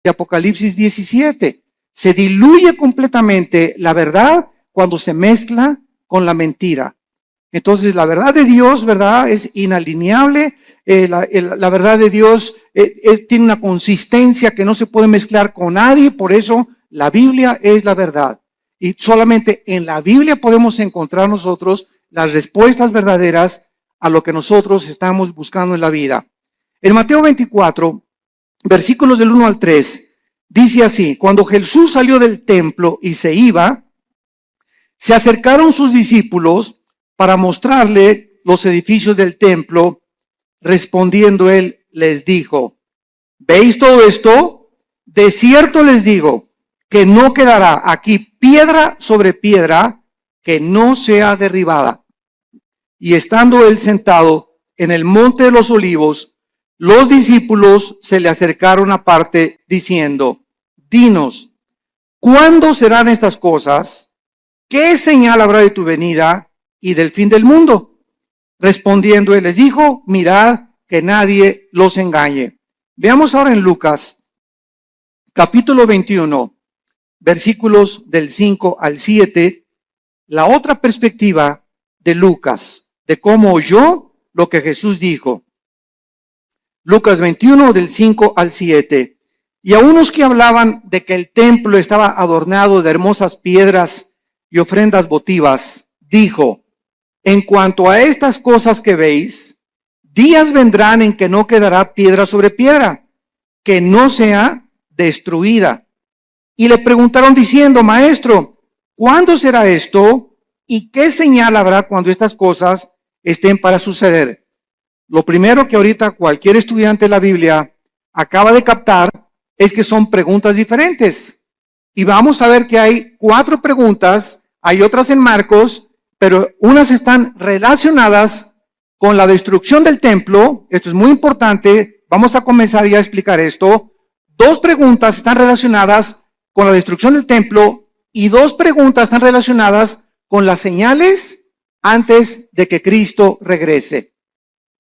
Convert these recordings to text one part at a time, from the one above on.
de Apocalipsis 17. Se diluye completamente la verdad cuando se mezcla con la mentira. Entonces la verdad de Dios, ¿verdad?, es inalineable. La verdad de Dios tiene una consistencia que no se puede mezclar con nadie. Por eso la Biblia es la verdad. Y solamente en la Biblia podemos encontrar nosotros las respuestas verdaderas a lo que nosotros estamos buscando en la vida. En Mateo 24, versículos del 1 al 3, dice así: cuando Jesús salió del templo y se iba, se acercaron sus discípulos para mostrarle los edificios del templo. Respondiendo él, les dijo: ¿veis todo esto? De cierto les digo que no quedará aquí piedra sobre piedra que no sea derribada. Y estando él sentado en el monte de los olivos, los discípulos se le acercaron aparte diciendo: dinos, ¿cuándo serán estas cosas? ¿Qué señal habrá de tu venida y del fin del mundo? Respondiendo él les dijo: mirad que nadie los engañe. Veamos ahora en Lucas, capítulo 21, versículos del 5 al 7, la otra perspectiva de Lucas, de cómo oyó lo que Jesús dijo. Lucas 21, del 5 al 7. Y a unos que hablaban de que el templo estaba adornado de hermosas piedras y ofrendas votivas, dijo: en cuanto a estas cosas que veis, días vendrán en que no quedará piedra sobre piedra, que no sea destruida. Y le preguntaron diciendo: maestro, ¿cuándo será esto? ¿Y qué señal habrá cuando estas cosas estén para suceder? Lo primero que ahorita cualquier estudiante de la Biblia acaba de captar es que son preguntas diferentes. Y vamos a ver que hay 4 preguntas, hay otras en Marcos, pero unas están relacionadas con la destrucción del templo. Esto es muy importante. Vamos a comenzar ya a explicar esto. 2 preguntas están relacionadas con la destrucción del templo y 2 preguntas están relacionadas con las señales antes de que Cristo regrese.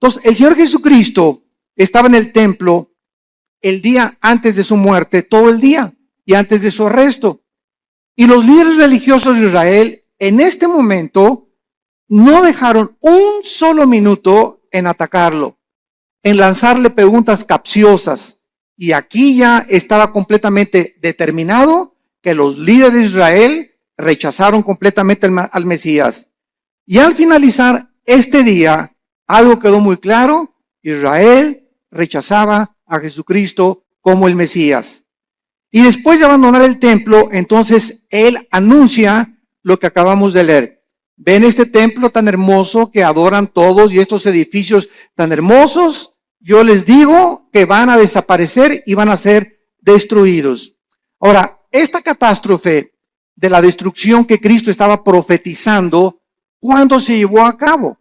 Entonces, el Señor Jesucristo estaba en el templo el día antes de su muerte, todo el día, y antes de su arresto. Y los líderes religiosos de Israel en este momento no dejaron un solo minuto en atacarlo, en lanzarle preguntas capciosas. Y aquí ya estaba completamente determinado que los líderes de Israel rechazaron completamente al Mesías. Y al finalizar este día, algo quedó muy claro: Israel rechazaba a Jesucristo como el Mesías. Y después de abandonar el templo, entonces él anuncia lo que acabamos de leer. Ven este templo tan hermoso que adoran todos y estos edificios tan hermosos, yo les digo que van a desaparecer y van a ser destruidos. Ahora, esta catástrofe de la destrucción que Cristo estaba profetizando, ¿cuándo se llevó a cabo?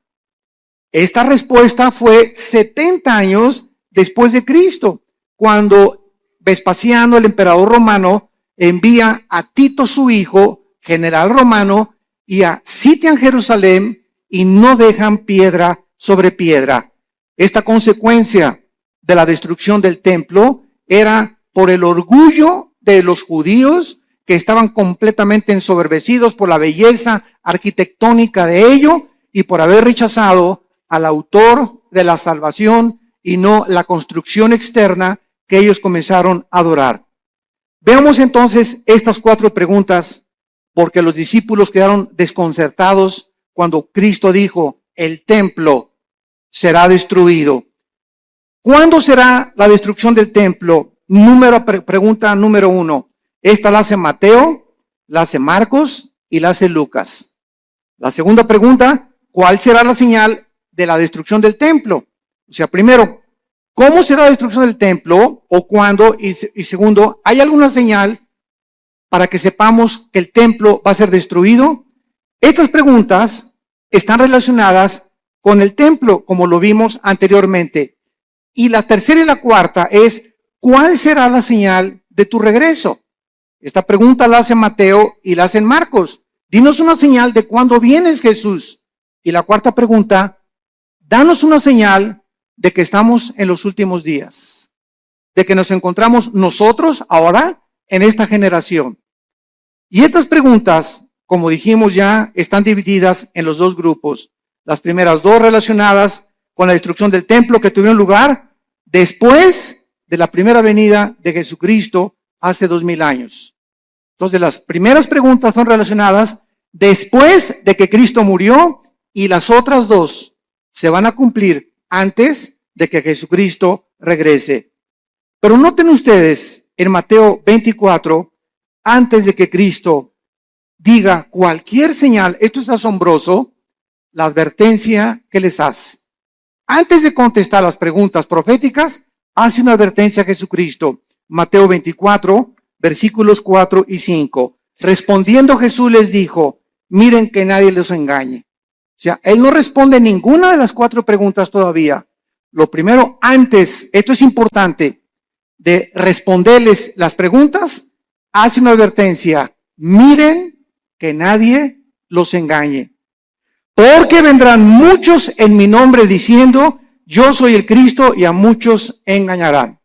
Esta respuesta fue 70 años después de Cristo, cuando Vespasiano, el emperador romano, envía a Tito, su hijo, general romano, y sitian Jerusalén y no dejan piedra sobre piedra. Esta consecuencia de la destrucción del templo era por el orgullo de los judíos, que estaban completamente ensoberbecidos por la belleza arquitectónica de ello y por haber rechazado al autor de la salvación y no la construcción externa que ellos comenzaron a adorar. Veamos entonces estas 4 preguntas, porque los discípulos quedaron desconcertados cuando Cristo dijo: el templo será destruido. ¿Cuándo será la destrucción del templo? Pregunta número 1. Esta la hace Mateo, la hace Marcos y la hace Lucas. La segunda pregunta: ¿cuál será la señal de la destrucción del templo? O sea, primero, ¿cómo será la destrucción del templo o cuándo? Y segundo, ¿hay alguna señal para que sepamos que el templo va a ser destruido? Estas preguntas están relacionadas con el templo, como lo vimos anteriormente. Y la tercera y la cuarta es: ¿cuál será la señal de tu regreso? Esta pregunta la hace Mateo y la hace Marcos. Dinos una señal de cuándo vienes, Jesús. Y la cuarta pregunta: danos una señal de que estamos en los últimos días. de que nos encontramos nosotros ahora en esta generación. Y estas preguntas, como dijimos ya, están divididas en los dos grupos. Las primeras dos relacionadas con la destrucción del templo que tuvieron lugar después de la primera venida de Jesucristo hace 2000 años. Entonces, las primeras preguntas son relacionadas después de que Cristo murió y las otras dos se van a cumplir antes de que Jesucristo regrese. Pero noten ustedes en Mateo 24, antes de que Cristo diga cualquier señal, esto es asombroso, la advertencia que les hace. Antes de contestar las preguntas proféticas, hace una advertencia a Jesucristo. Mateo 24, versículos 4 y 5. Respondiendo Jesús les dijo, miren que nadie los engañe. O sea, él no responde ninguna de las 4 preguntas todavía. Lo primero, antes, esto es importante, de responderles las preguntas, hace una advertencia. Miren que nadie los engañe. Porque vendrán muchos en mi nombre diciendo, yo soy el Cristo, y a muchos engañarán.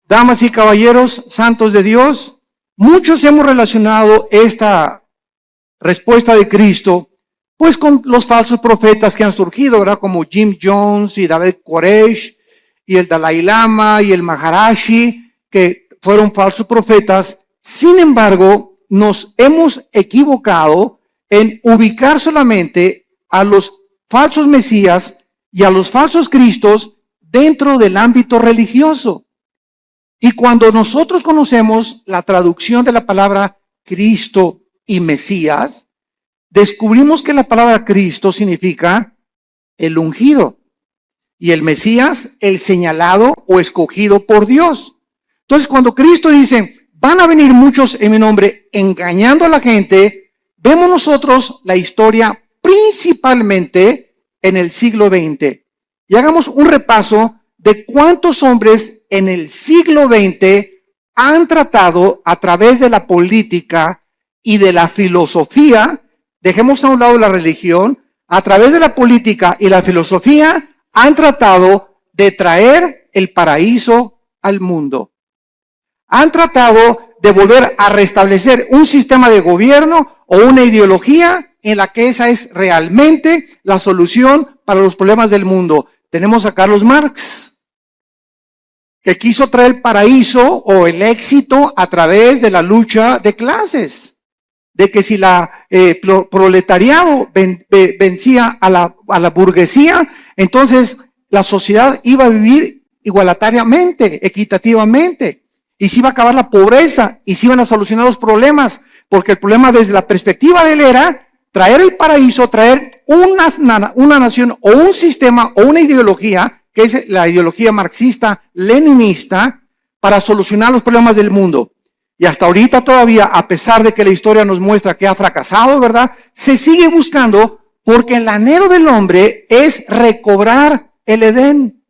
Damas y caballeros, santos de Dios, muchos hemos relacionado esta respuesta de Cristo, pues con los falsos profetas que han surgido, ¿verdad? Como Jim Jones y David Koresh, y el Dalai Lama y el Maharashi, que fueron falsos profetas. Sin embargo, nos hemos equivocado en ubicar solamente a los falsos mesías y a los falsos cristos dentro del ámbito religioso. Y cuando nosotros conocemos la traducción de la palabra Cristo y Mesías, descubrimos que la palabra Cristo significa el ungido y el Mesías el señalado o escogido por Dios. Entonces, cuando Cristo dice, van a venir muchos en mi nombre engañando a la gente, vemos nosotros la historia principalmente en el siglo XX. Y hagamos un repaso de cuántos hombres en el siglo XX han tratado a través de la política y de la filosofía, dejemos a un lado la religión, a través de la política y la filosofía han tratado de traer el paraíso al mundo. Han tratado de volver a restablecer un sistema de gobierno o una ideología en la que esa es realmente la solución para los problemas del mundo. Tenemos a Carlos Marx, que quiso traer el paraíso o el éxito a través de la lucha de clases. De que si la proletariado vencía a la burguesía, entonces la sociedad iba a vivir igualitariamente, equitativamente. Y se iba a acabar la pobreza y se iban a solucionar los problemas. Porque el problema desde la perspectiva de él era traer el paraíso, traer una nación o un sistema o una ideología, que es la ideología marxista-leninista, para solucionar los problemas del mundo. Y hasta ahorita todavía, a pesar de que la historia nos muestra que ha fracasado, ¿verdad? Se sigue buscando porque el anhelo del hombre es recobrar el Edén.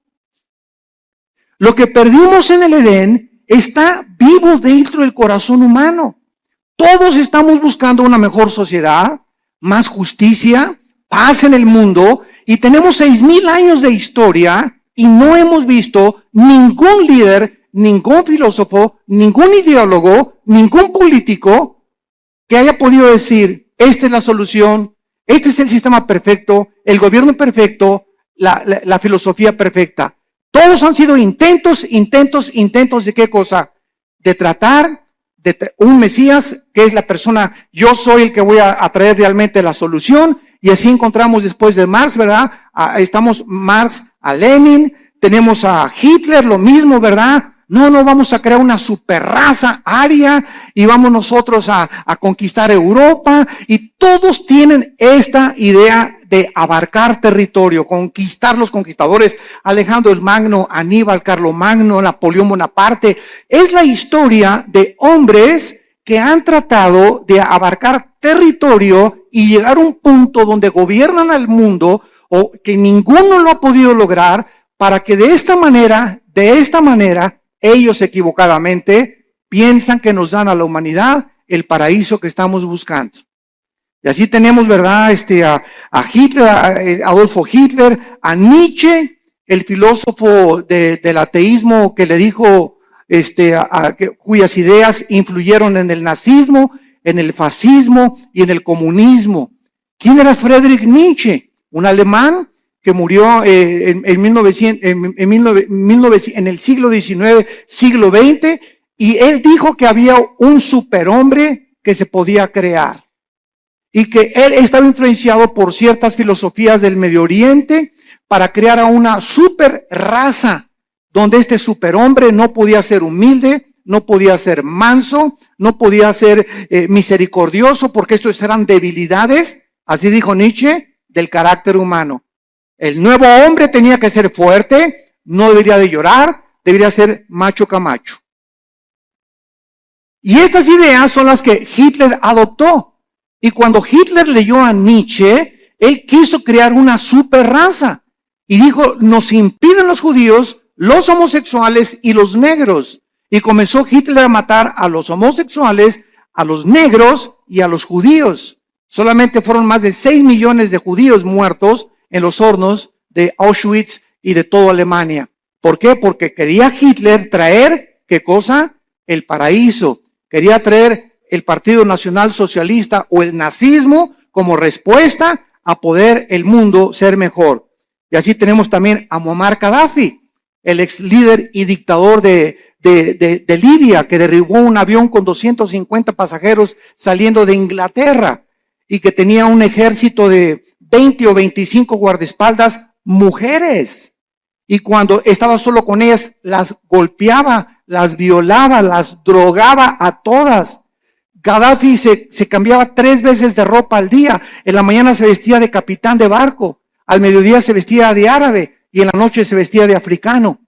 Lo que perdimos en el Edén está vivo dentro del corazón humano. Todos estamos buscando una mejor sociedad, más justicia, paz en el mundo, y tenemos 6000 años de historia y no hemos visto ningún líder, ningún filósofo, ningún ideólogo, ningún político que haya podido decir, esta es la solución, este es el sistema perfecto, el gobierno perfecto, la filosofía perfecta. Todos han sido intentos de qué cosa? De tratar de un Mesías que es la persona, yo soy el que voy a traer realmente la solución, y así encontramos después de Marx, ¿verdad? Estamos Marx a Lenin, tenemos a Hitler, lo mismo, ¿verdad? No vamos a crear una superraza aria y vamos nosotros a conquistar Europa, y todos tienen esta idea de abarcar territorio, conquistar los conquistadores, Alejandro el Magno, Aníbal, Carlomagno, Napoleón Bonaparte. Es la historia de hombres que han tratado de abarcar territorio y llegar a un punto donde gobiernan al mundo, o que ninguno lo ha podido lograr, para que de esta manera, ellos equivocadamente piensan que nos dan a la humanidad el paraíso que estamos buscando. Y así tenemos, ¿verdad? A Hitler, a Adolfo Hitler, a Nietzsche, el filósofo del ateísmo que le dijo, cuyas ideas influyeron en el nazismo, en el fascismo y en el comunismo. ¿Quién era Friedrich Nietzsche? Un alemán que murió en el siglo XIX, siglo XX, y él dijo que había un superhombre que se podía crear y que él estaba influenciado por ciertas filosofías del Medio Oriente para crear a una super raza donde este superhombre no podía ser humilde, no podía ser manso, no podía ser misericordioso, porque estos eran debilidades, así dijo Nietzsche, del carácter humano. El nuevo hombre tenía que ser fuerte, no debería de llorar, debería ser macho camacho. Y estas ideas son las que Hitler adoptó. Y cuando Hitler leyó a Nietzsche, él quiso crear una super raza. Y dijo, nos impiden los judíos, los homosexuales y los negros. Y comenzó Hitler a matar a los homosexuales, a los negros y a los judíos. Solamente fueron más de 6 millones de judíos muertos en los hornos de Auschwitz y de toda Alemania. ¿Por qué? Porque quería Hitler traer, ¿qué cosa? El paraíso. Quería traer el Partido Nacional Socialista o el nazismo como respuesta a poder el mundo ser mejor. Y así tenemos también a Muammar Gaddafi, el ex líder y dictador de Libia, que derribó un avión con 250 pasajeros saliendo de Inglaterra y que tenía un ejército de 20 o 25 guardaespaldas mujeres. Y cuando estaba solo con ellas, las golpeaba, las violaba, las drogaba a todas. Gaddafi se cambiaba 3 veces de ropa al día. En la mañana se vestía de capitán de barco, al mediodía se vestía de árabe y en la noche se vestía de africano.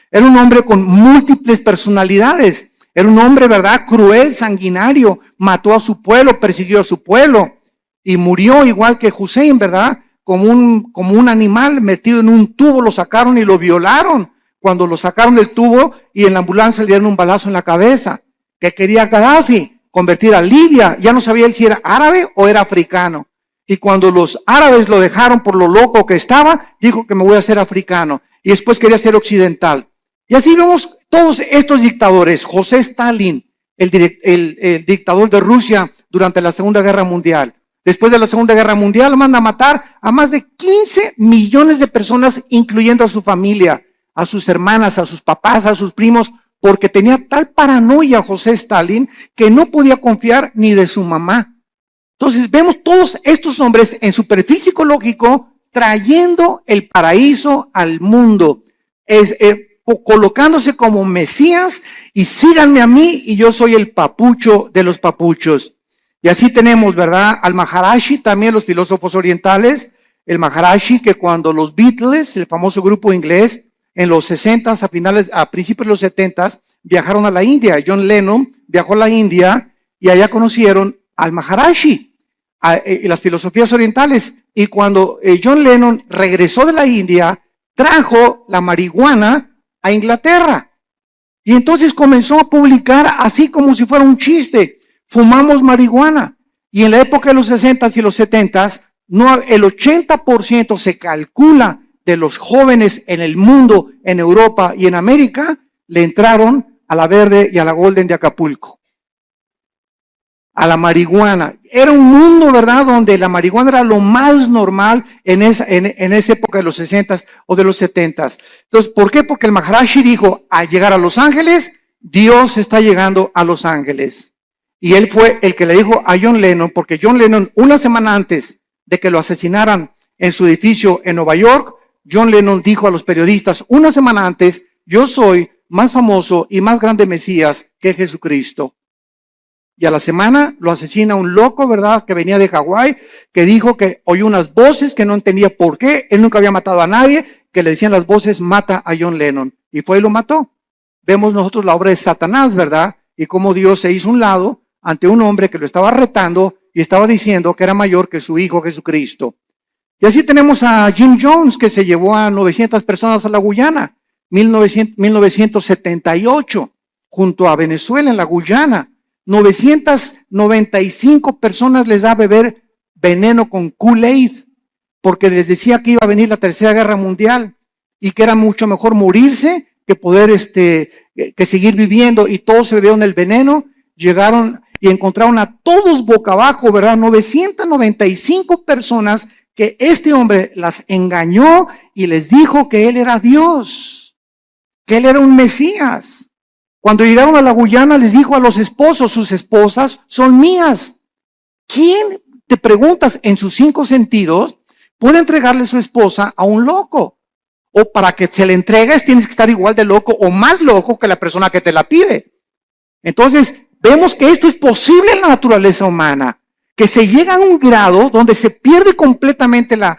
Era un hombre con múltiples personalidades. Era un hombre, ¿verdad?, cruel, sanguinario. Mató a su pueblo, persiguió a su pueblo y murió igual que Hussein, ¿verdad? Como un animal metido en un tubo, lo sacaron y lo violaron. Cuando lo sacaron del tubo y en la ambulancia le dieron un balazo en la cabeza. Que quería Gaddafi convertir a Libia. Ya no sabía él si era árabe o era africano. Y cuando los árabes lo dejaron por lo loco que estaba, dijo que me voy a hacer africano. Y después quería ser occidental. Y así vemos todos estos dictadores. José Stalin, el dictador de Rusia durante la Segunda Guerra Mundial. Después de la Segunda Guerra Mundial manda a matar a más de 15 millones de personas, incluyendo a su familia, a sus hermanas, a sus papás, a sus primos, porque tenía tal paranoia José Stalin que no podía confiar ni de su mamá. Entonces vemos todos estos hombres en su perfil psicológico trayendo el paraíso al mundo, colocándose como Mesías y síganme a mí y yo soy el papucho de los papuchos. Y así tenemos, ¿verdad?, al Maharishi, también los filósofos orientales, el Maharishi que cuando los Beatles, el famoso grupo inglés, en los 60s, a principios de los 70s, viajaron a la India. John Lennon viajó a la India y allá conocieron al Maharishi, las filosofías orientales. Y cuando John Lennon regresó de la India, trajo la marihuana a Inglaterra. Y entonces comenzó a publicar así como si fuera un chiste. Fumamos marihuana. Y en la época de los 60s y los 70s, el 80% se calcula de los jóvenes en el mundo, en Europa y en América, le entraron a la Verde y a la Golden de Acapulco. A la marihuana. Era un mundo, ¿verdad?, donde la marihuana era lo más normal en esa época de los 60s o de los 70s. Entonces, ¿por qué? Porque el Maharishi dijo, al llegar a Los Ángeles, Dios está llegando a Los Ángeles. Y él fue el que le dijo a John Lennon, porque John Lennon, una semana antes de que lo asesinaran en su edificio en Nueva York, John Lennon dijo a los periodistas, una semana antes, yo soy más famoso y más grande Mesías que Jesucristo. Y a la semana lo asesina un loco, ¿verdad?, que venía de Hawái, que dijo que oyó unas voces que no entendía por qué, él nunca había matado a nadie, que le decían las voces, mata a John Lennon. Y fue y lo mató. Vemos nosotros la obra de Satanás, ¿verdad? Y cómo Dios se hizo un lado ante un hombre que lo estaba retando y estaba diciendo que era mayor que su hijo Jesucristo. Y así tenemos a Jim Jones, que se llevó a 900 personas a la Guyana, 1978, junto a Venezuela en la Guyana. 995 personas les da a beber veneno con Kool-Aid, porque les decía que iba a venir la Tercera Guerra Mundial. y que era mucho mejor morirse que poder que seguir viviendo, y todos se bebieron el veneno. Llegaron y encontraron a todos boca abajo, ¿verdad? 995 personas que este hombre las engañó y les dijo que él era Dios, que él era un Mesías. Cuando llegaron a la Guyana les dijo a los esposos, sus esposas son mías. ¿Quién, te preguntas, en sus 5 sentidos puede entregarle su esposa a un loco? O para que se le entregues tienes que estar igual de loco o más loco que la persona que te la pide. Entonces vemos que esto es posible en la naturaleza humana, que se llega a un grado donde se pierde completamente la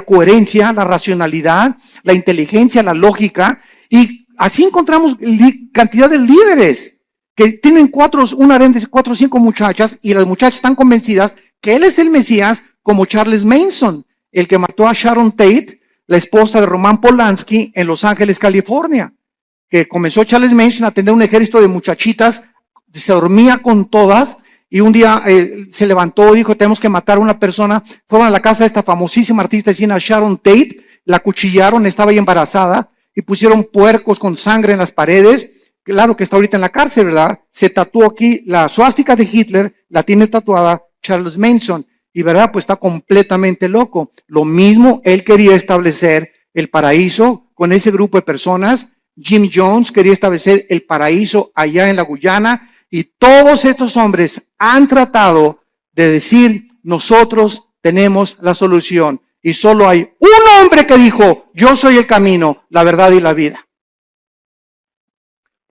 coherencia, la racionalidad, la inteligencia, la lógica, y así encontramos cantidad de líderes que tienen un harén de 4 o 5 muchachas, y las muchachas están convencidas que él es el Mesías, como Charles Manson, el que mató a Sharon Tate, la esposa de Roman Polanski, en Los Ángeles, California, que comenzó Charles Manson a tener un ejército de muchachitas, se dormía con todas, y un día se levantó, dijo, tenemos que matar a una persona. Fueron a la casa de esta famosísima artista de cine, Sharon Tate, la acuchillaron, estaba ahí embarazada, y pusieron puercos con sangre en las paredes. Claro que está ahorita en la cárcel, ¿verdad? Se tatuó aquí la suástica de Hitler, la tiene tatuada Charles Manson, y verdad, pues está completamente loco. Lo mismo, él quería establecer el paraíso con ese grupo de personas. Jim Jones quería establecer el paraíso allá en la Guyana, y todos estos hombres han tratado de decir, nosotros tenemos la solución. Y solo hay un hombre que dijo, yo soy el camino, la verdad y la vida.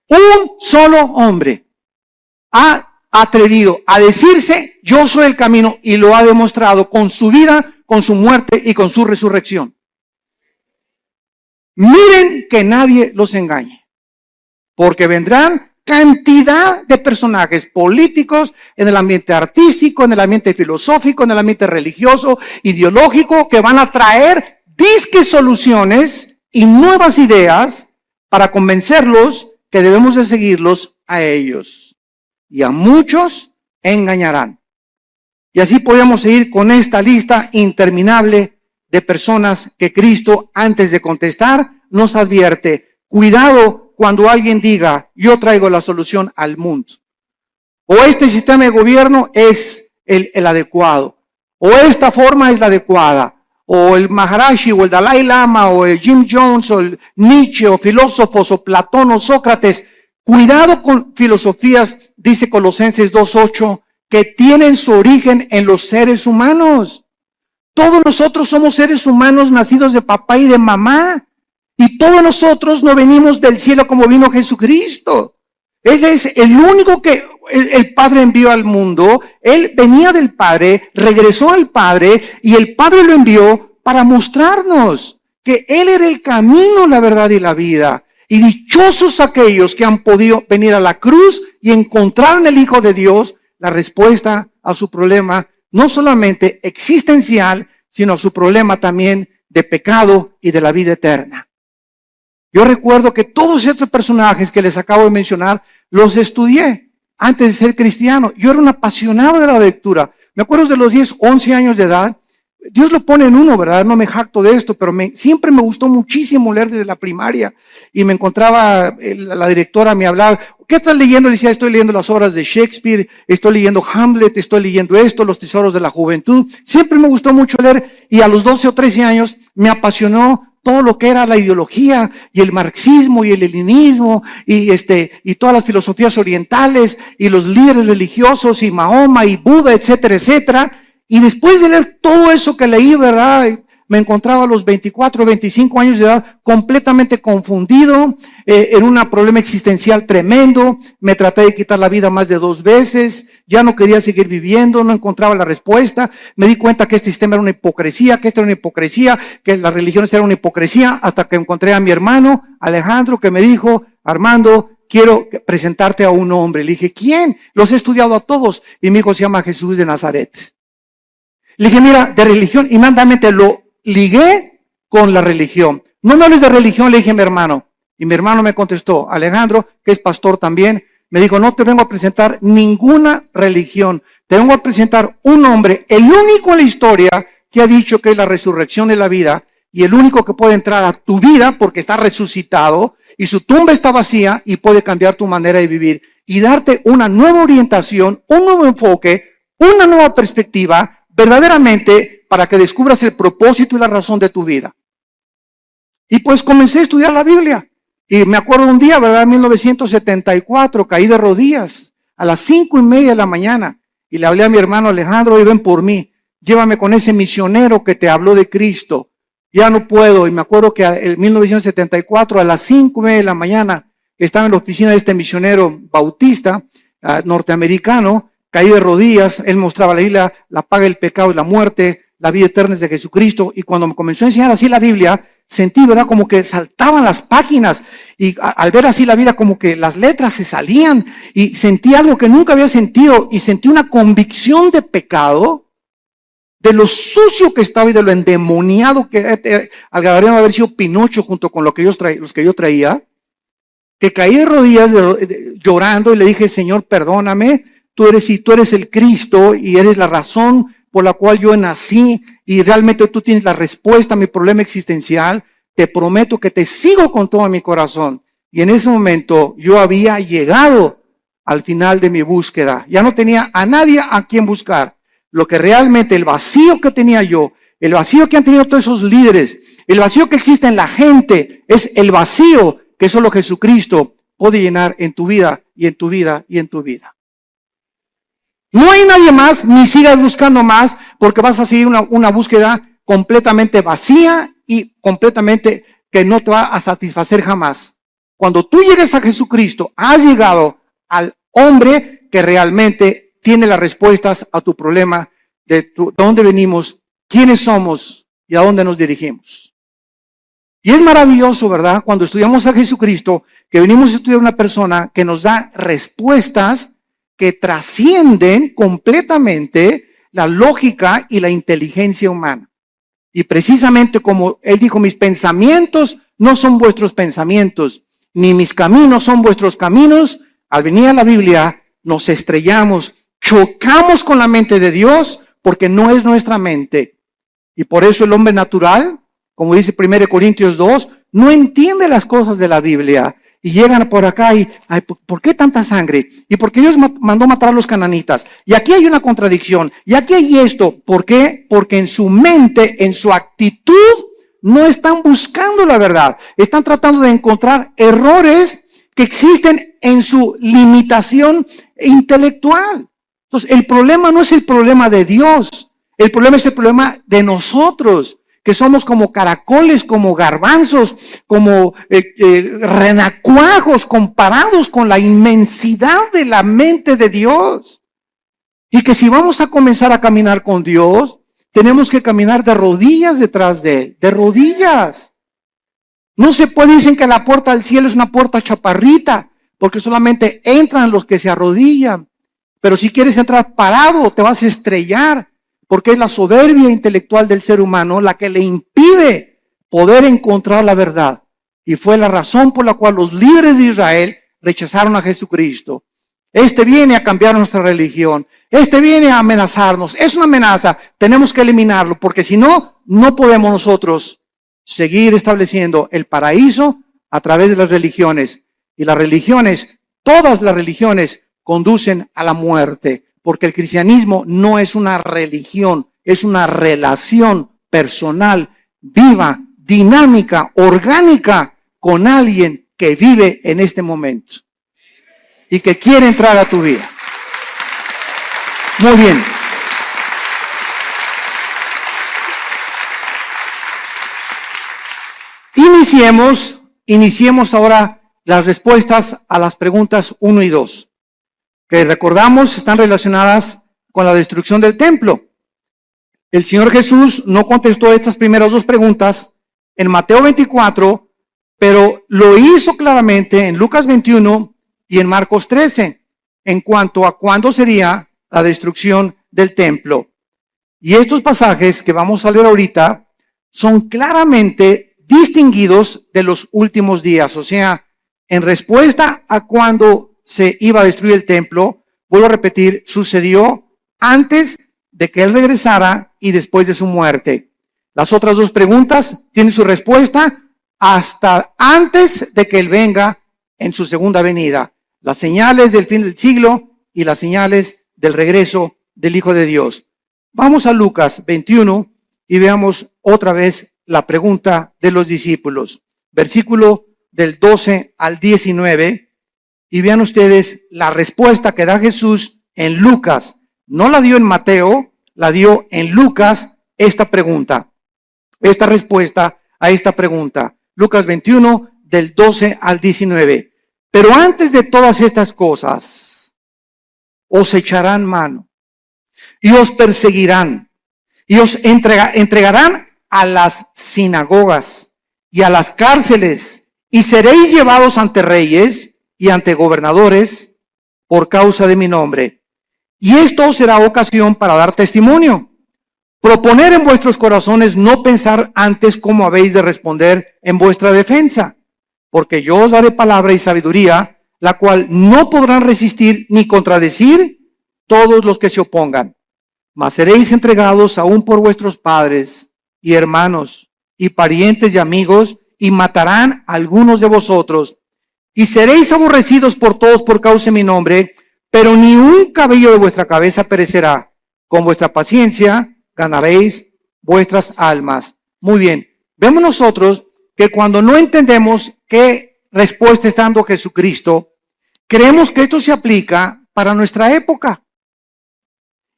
Un solo hombre ha atrevido a decirse, yo soy el camino, y lo ha demostrado con su vida, con su muerte y con su resurrección. Miren que nadie los engañe, porque vendrán cantidad de personajes políticos en el ambiente artístico, en el ambiente filosófico, en el ambiente religioso, ideológico, que van a traer disque soluciones y nuevas ideas para convencerlos que debemos de seguirlos a ellos. Y a muchos engañarán. Y así podemos seguir con esta lista interminable de personas que Cristo, antes de contestar, nos advierte. Cuidado cuando alguien diga, yo traigo la solución al mundo. O este sistema de gobierno es el adecuado. O esta forma es la adecuada. O el Maharashi, o el Dalai Lama, o el Jim Jones, o el Nietzsche, o filósofos, o Platón, o Sócrates. Cuidado con filosofías, dice Colosenses 2:8, que tienen su origen en los seres humanos. Todos nosotros somos seres humanos nacidos de papá y de mamá. Y todos nosotros no venimos del cielo como vino Jesucristo. Él es el único que el Padre envió al mundo. Él venía del Padre, regresó al Padre, y el Padre lo envió para mostrarnos que Él era el camino, la verdad y la vida. Y dichosos aquellos que han podido venir a la cruz y encontrar en el Hijo de Dios la respuesta a su problema, no solamente existencial, sino a su problema también de pecado y de la vida eterna. Yo recuerdo que todos estos personajes que les acabo de mencionar, los estudié antes de ser cristiano. Yo era un apasionado de la lectura. Me acuerdo de los 10, 11 años de edad. Dios lo pone en uno, ¿verdad? No me jacto de esto, pero siempre me gustó muchísimo leer desde la primaria. Y me encontraba, la directora me hablaba, ¿qué estás leyendo? Le decía, estoy leyendo las obras de Shakespeare, estoy leyendo Hamlet, estoy leyendo esto, Los tesoros de la juventud. Siempre me gustó mucho leer, y a los 12 o 13 años me apasionó todo lo que era la ideología y el marxismo y el leninismo y todas las filosofías orientales y los líderes religiosos y Mahoma y Buda, etcétera, etcétera. Y después de leer todo eso que leí, ¿verdad? Me encontraba a los 24, 25 años de edad completamente confundido, en un problema existencial tremendo. Me traté de quitar la vida más de 2 veces, ya no quería seguir viviendo, no encontraba la respuesta. Me di cuenta que este sistema era una hipocresía, que esta era una hipocresía, que las religiones eran una hipocresía, hasta que encontré a mi hermano Alejandro, que me dijo, Armando, quiero presentarte a un hombre. Le dije, ¿quién? Los he estudiado a todos. Y mi hijo se llama Jesús de Nazaret. Le dije, mira, de religión, inmediatamente lo ligué con la religión. No me hables de religión, le dije a mi hermano. Y mi hermano me contestó, Alejandro, que es pastor también, me dijo, no te vengo a presentar ninguna religión. Te vengo a presentar un hombre, el único en la historia que ha dicho que es la resurrección de la vida, y el único que puede entrar a tu vida porque está resucitado y su tumba está vacía y puede cambiar tu manera de vivir y darte una nueva orientación, un nuevo enfoque, una nueva perspectiva, verdaderamente para que descubras el propósito y la razón de tu vida. Y pues comencé a estudiar la Biblia. Y me acuerdo un día, ¿verdad? En 1974, caí de rodillas a las 5:30 de la mañana y le hablé a mi hermano Alejandro, y ven por mí, llévame con ese misionero que te habló de Cristo. Ya no puedo. Y me acuerdo que en 1974, a las 5:30 de la mañana, estaba en la oficina de este misionero bautista, norteamericano, caí de rodillas, él mostraba la Biblia, la paga del pecado y la muerte, la vida eterna es de Jesucristo, y cuando me comenzó a enseñar así la Biblia, sentí, ¿verdad?, como que saltaban las páginas, y al ver así la Biblia, como que las letras se salían, y sentí algo que nunca había sentido, y sentí una convicción de pecado, de lo sucio que estaba y de lo endemoniado que al Gadareno haber sido Pinocho junto con los que yo traía, que caí de rodillas llorando y le dije, Señor, perdóname, tú eres el Cristo y eres la razón por la cual yo nací y realmente tú tienes la respuesta a mi problema existencial. Te prometo que te sigo con todo mi corazón. Y en ese momento yo había llegado al final de mi búsqueda. Ya no tenía a nadie a quien buscar. Lo que realmente, el vacío que tenía yo, el vacío que han tenido todos esos líderes, el vacío que existe en la gente, es el vacío que solo Jesucristo puede llenar en tu vida y en tu vida y en tu vida. No hay nadie más, ni sigas buscando más, porque vas a seguir una búsqueda completamente vacía y completamente que no te va a satisfacer jamás. Cuando tú llegues a Jesucristo, has llegado al hombre que realmente tiene las respuestas a tu problema de dónde venimos, quiénes somos y a dónde nos dirigimos. Y es maravilloso, ¿verdad?, cuando estudiamos a Jesucristo, que venimos a estudiar una persona que nos da respuestas que trascienden completamente la lógica y la inteligencia humana. Y precisamente como él dijo, mis pensamientos no son vuestros pensamientos, ni mis caminos son vuestros caminos. Al venir a la Biblia, nos estrellamos, chocamos con la mente de Dios, porque no es nuestra mente. Y por eso el hombre natural, como dice 1 Corintios 2, no entiende las cosas de la Biblia. Y llegan por acá y, ay, ¿por qué tanta sangre? ¿Y por qué Dios mandó matar a los cananitas? Y aquí hay una contradicción. Y aquí hay esto. ¿Por qué? Porque en su mente, en su actitud, no están buscando la verdad. Están tratando de encontrar errores que existen en su limitación intelectual. Entonces, el problema no es el problema de Dios. El problema es el problema de nosotros, que somos como caracoles, como garbanzos, como renacuajos comparados con la inmensidad de la mente de Dios. Y que si vamos a comenzar a caminar con Dios, tenemos que caminar de rodillas detrás de Él, de rodillas. No se puede, dicen que la puerta del cielo es una puerta chaparrita, porque solamente entran los que se arrodillan. Pero si quieres entrar parado, te vas a estrellar. Porque es la soberbia intelectual del ser humano la que le impide poder encontrar la verdad. Y fue la razón por la cual los líderes de Israel rechazaron a Jesucristo. Este viene a cambiar nuestra religión. Este viene a amenazarnos. Es una amenaza. Tenemos que eliminarlo, porque si no, no podemos nosotros seguir estableciendo el paraíso a través de las religiones. Y las religiones, todas las religiones, conducen a la muerte. Porque el cristianismo no es una religión, es una relación personal, viva, dinámica, orgánica, con alguien que vive en este momento y que quiere entrar a tu vida. Muy bien. Iniciemos ahora las respuestas a las preguntas 1 y 2. Que recordamos están relacionadas con la destrucción del templo. El Señor Jesús no contestó estas primeras dos preguntas en Mateo 24, pero lo hizo claramente en Lucas 21 y en Marcos 13, en cuanto a cuándo sería la destrucción del templo. Y estos pasajes que vamos a leer ahorita son claramente distinguidos de los últimos días, o sea, en respuesta a cuándo se iba a destruir el templo, vuelvo a repetir, sucedió antes de que Él regresara y después de su muerte. Las otras dos preguntas tienen su respuesta hasta antes de que Él venga en su segunda venida. Las señales del fin del siglo y las señales del regreso del Hijo de Dios. Vamos a Lucas 21 y veamos otra vez la pregunta de los discípulos. Versículo del 12 al 19. Y vean ustedes la respuesta que da Jesús en Lucas. No la dio en Mateo, la dio en Lucas esta pregunta. Esta respuesta a esta pregunta. Lucas 21 del 12 al 19. Pero antes de todas estas cosas, os echarán mano y os perseguirán y os entregarán a las sinagogas y a las cárceles y seréis llevados ante reyes y ante gobernadores por causa de mi nombre. Y esto os será ocasión para dar testimonio. Proponer en vuestros corazones no pensar antes cómo habéis de responder en vuestra defensa, porque yo os daré palabra y sabiduría, la cual no podrán resistir ni contradecir todos los que se opongan. Mas seréis entregados aún por vuestros padres y hermanos y parientes y amigos, y matarán a algunos de vosotros. Y seréis aborrecidos por todos por causa de mi nombre, pero ni un cabello de vuestra cabeza perecerá. Con vuestra paciencia ganaréis vuestras almas. Muy bien, vemos nosotros que cuando no entendemos qué respuesta está dando Jesucristo, creemos que esto se aplica para nuestra época.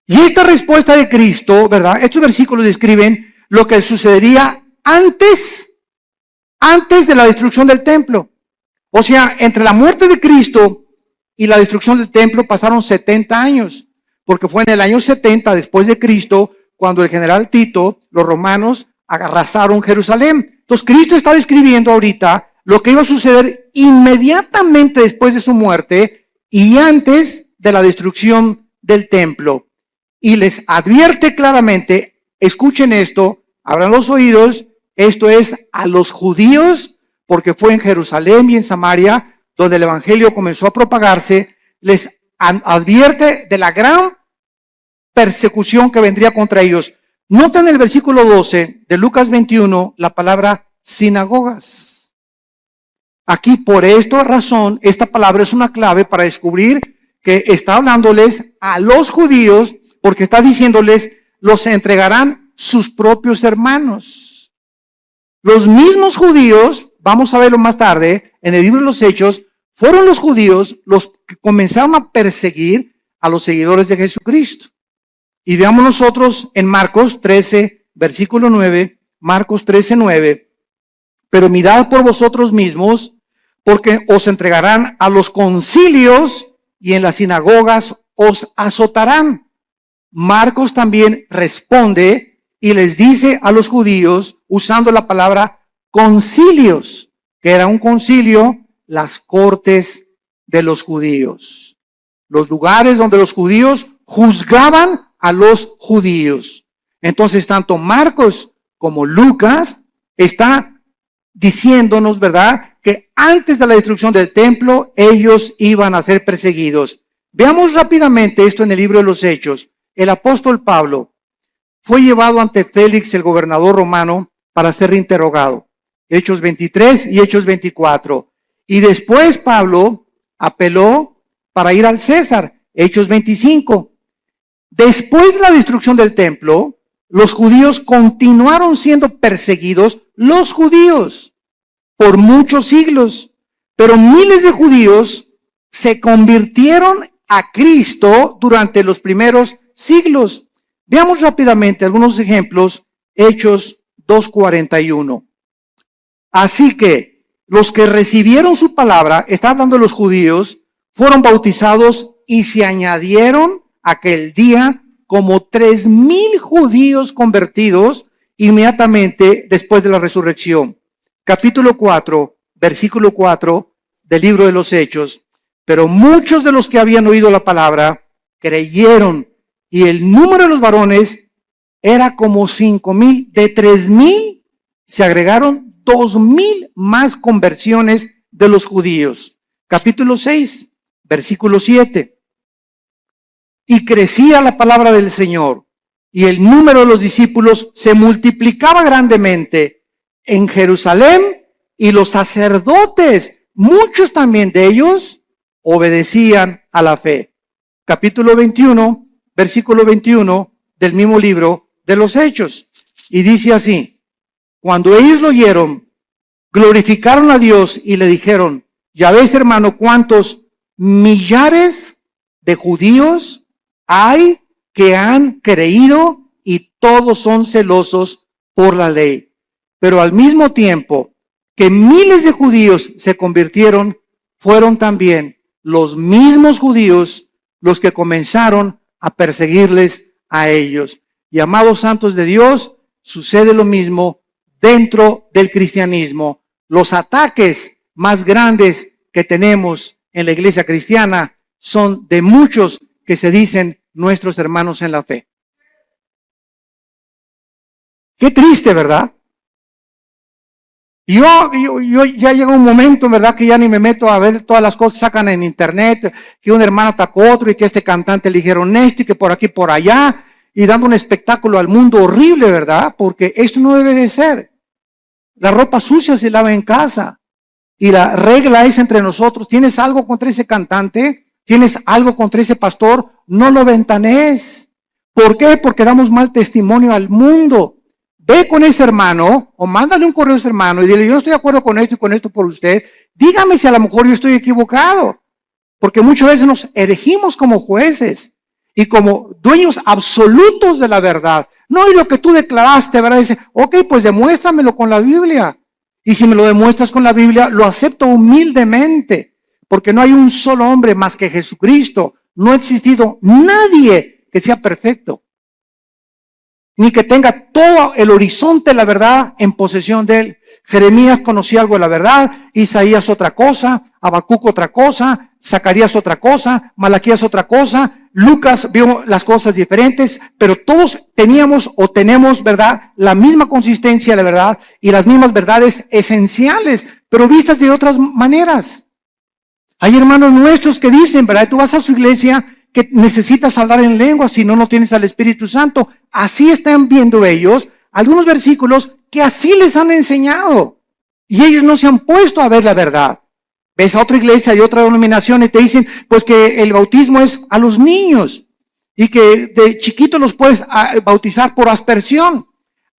Y esta respuesta de Cristo, ¿verdad? Estos versículos describen lo que sucedería antes de la destrucción del templo. O sea, entre la muerte de Cristo y la destrucción del templo pasaron 70 años, porque fue en el año 70 después de Cristo cuando el general Tito, los romanos, arrasaron Jerusalén. Entonces Cristo está describiendo ahorita lo que iba a suceder inmediatamente después de su muerte y antes de la destrucción del templo. Y les advierte claramente, escuchen esto, abran los oídos, esto es a los judíos, porque fue en Jerusalén y en Samaria donde el evangelio comenzó a propagarse, les advierte de la gran persecución que vendría contra ellos. Noten el versículo 12 de Lucas 21 la palabra sinagogas. Aquí por esta razón, esta palabra es una clave para descubrir que está hablándoles a los judíos, porque está diciéndoles, los entregarán sus propios hermanos. Los mismos judíos, vamos a verlo más tarde, en el libro de los Hechos, fueron los judíos los que comenzaron a perseguir a los seguidores de Jesucristo. Y veamos nosotros en Marcos 13, versículo 9, Marcos 13, 9. Pero mirad por vosotros mismos, porque os entregarán a los concilios y en las sinagogas os azotarán. Marcos también responde y les dice a los judíos, usando la palabra concilios, que era un concilio, las cortes de los judíos. Los lugares donde los judíos juzgaban a los judíos. Entonces, tanto Marcos como Lucas está diciéndonos, ¿verdad?, que antes de la destrucción del templo, ellos iban a ser perseguidos. Veamos rápidamente esto en el libro de los Hechos. El apóstol Pablo fue llevado ante Félix, el gobernador romano, para ser reinterrogado. Hechos 23 y Hechos 24. Y después Pablo apeló para ir al César. Hechos 25. Después de la destrucción del templo, los judíos continuaron siendo perseguidos, los judíos, por muchos siglos. Pero miles de judíos se convirtieron a Cristo durante los primeros siglos. Veamos rápidamente algunos ejemplos. Hechos 2:41. Así que los que recibieron su palabra, está hablando de los judíos, fueron bautizados y se añadieron aquel día como 3,000 judíos convertidos inmediatamente después de la resurrección. Capítulo 4, versículo 4 del libro de los Hechos. Pero muchos de los que habían oído la palabra creyeron, y el número de los varones era como 5,000. De 3,000 se agregaron 2,000 más conversiones de los judíos. Capítulo 6, versículo 7. Y crecía la palabra del Señor, y el número de los discípulos se multiplicaba grandemente en Jerusalén, y los sacerdotes, muchos también de ellos, obedecían a la fe. Capítulo 21, versículo 21 del mismo libro de los Hechos. Y dice así: cuando ellos lo oyeron, glorificaron a Dios y le dijeron: ya ves, hermano, cuántos millares de judíos hay que han creído, y todos son celosos por la ley. Pero al mismo tiempo que miles de judíos se convirtieron, fueron también los mismos judíos los que comenzaron a perseguirles a ellos. Y amados santos de Dios, sucede lo mismo dentro del cristianismo. Los ataques más grandes que tenemos en la iglesia cristiana son de muchos que se dicen nuestros hermanos en la fe. Qué triste, ¿verdad? Yo ya llega un momento, ¿verdad?, que ya ni me meto a ver todas las cosas que sacan en internet, que un hermano atacó a otro y que este cantante le dijeron esto y que por aquí, por allá, y dando un espectáculo al mundo horrible, ¿verdad? Porque esto no debe de ser. La ropa sucia se lava en casa, y la regla es entre nosotros: ¿tienes algo contra ese cantante? ¿Tienes algo contra ese pastor? No lo ventanees. ¿Por qué? Porque damos mal testimonio al mundo. Ve con ese hermano o mándale un correo a ese hermano y dile: yo no estoy de acuerdo con esto y con esto por usted. Dígame si a lo mejor yo estoy equivocado. Porque muchas veces nos erigimos como jueces y como dueños absolutos de la verdad. No, y lo que tú declaraste, ¿verdad? Dice: ok, pues demuéstramelo con la Biblia. Y si me lo demuestras con la Biblia, lo acepto humildemente. Porque no hay un solo hombre más que Jesucristo. No ha existido nadie que sea perfecto, ni que tenga todo el horizonte de la verdad en posesión de él. Jeremías conocía algo de la verdad, Isaías otra cosa, Habacuc otra cosa, Zacarías otra cosa, Malaquías otra cosa, Lucas vio las cosas diferentes, pero todos teníamos o tenemos, ¿verdad?, la misma consistencia de la verdad y las mismas verdades esenciales, pero vistas de otras maneras. Hay hermanos nuestros que dicen, ¿verdad?, tú vas a su iglesia que necesitas hablar en lengua, si no, no tienes al Espíritu Santo. Así están viendo ellos algunos versículos que así les han enseñado. Y ellos no se han puesto a ver la verdad. Ves a otra iglesia de otra denominación y te dicen, pues, que el bautismo es a los niños y que de chiquito los puedes bautizar por aspersión.